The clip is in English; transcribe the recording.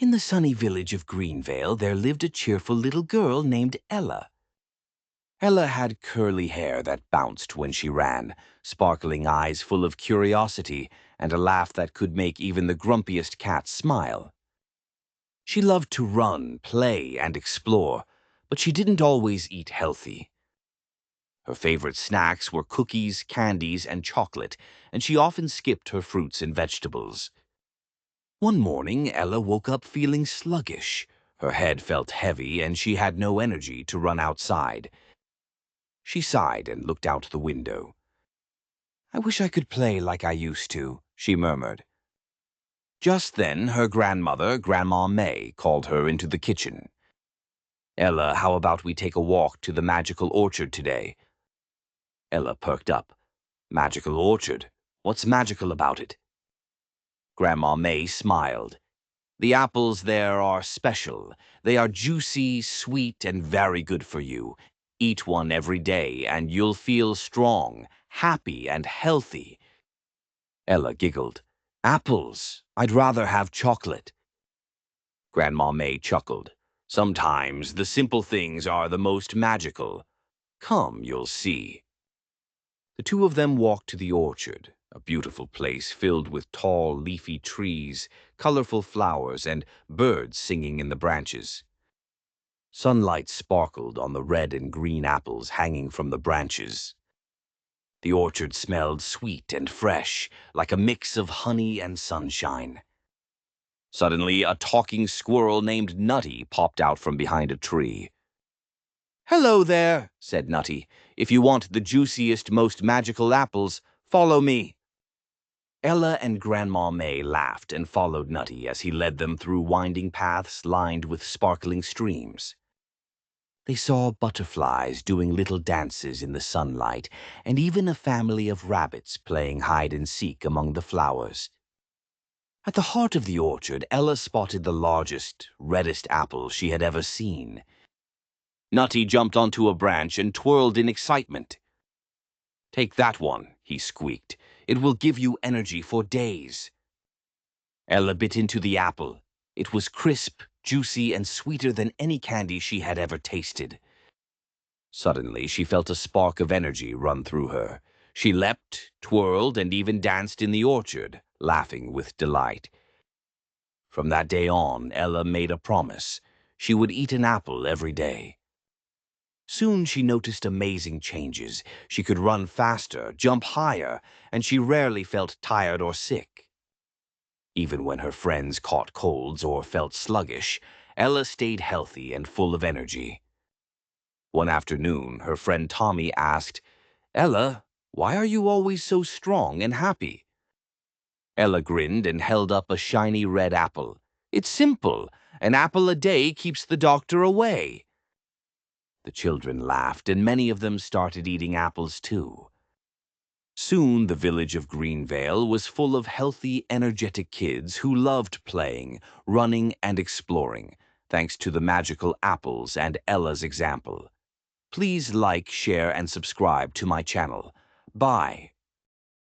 In the sunny village of Greenvale, there lived a cheerful little girl named Ella. Ella had curly hair that bounced when she ran, sparkling eyes full of curiosity, and a laugh that could make even the grumpiest cat smile. She loved to run, play, and explore, but she didn't always eat healthy. Her favorite snacks were cookies, candies, and chocolate, and she often skipped her fruits and vegetables. One morning, Ella woke up feeling sluggish. Her head felt heavy, and she had no energy to run outside. She sighed and looked out the window. "I wish I could play like I used to," she murmured. Just then, her grandmother, Grandma May, called her into the kitchen. "Ella, how about we take a walk to the magical orchard today?" Ella perked up. "Magical orchard? What's magical about it?" Grandma May smiled. "The apples there are special. They are juicy, sweet, and very good for you. Eat one every day, and you'll feel strong, happy, and healthy." Ella giggled. "Apples? I'd rather have chocolate." Grandma May chuckled. "Sometimes the simple things are the most magical. Come, you'll see." The two of them walked to the orchard, a beautiful place filled with tall, leafy trees, colorful flowers, and birds singing in the branches. Sunlight sparkled on the red and green apples hanging from the branches. The orchard smelled sweet and fresh, like a mix of honey and sunshine. Suddenly, a talking squirrel named Nutty popped out from behind a tree. "Hello there," said Nutty. "If you want the juiciest, most magical apples, follow me." Ella and Grandma May laughed and followed Nutty as he led them through winding paths lined with sparkling streams. They saw butterflies doing little dances in the sunlight, and even a family of rabbits playing hide-and-seek among the flowers. At the heart of the orchard, Ella spotted the largest, reddest apple she had ever seen. Nutty jumped onto a branch and twirled in excitement. "Take that one," he squeaked. "It will give you energy for days." Ella bit into the apple. It was crisp, juicy, and sweeter than any candy she had ever tasted. Suddenly, she felt a spark of energy run through her. She leapt, twirled, and even danced in the orchard, laughing with delight. From that day on, Ella made a promise. She would eat an apple every day. Soon she noticed amazing changes. She could run faster, jump higher, and she rarely felt tired or sick. Even when her friends caught colds or felt sluggish, Ella stayed healthy and full of energy. One afternoon, her friend Tommy asked, "Ella, why are you always so strong and happy?" Ella grinned and held up a shiny red apple. "It's simple. An apple a day keeps the doctor away." The children laughed, and many of them started eating apples too. Soon the village of Greenvale was full of healthy, energetic kids who loved playing, running, and exploring, thanks to the magical apples and Ella's example. Please like, share, and subscribe to my channel. Bye.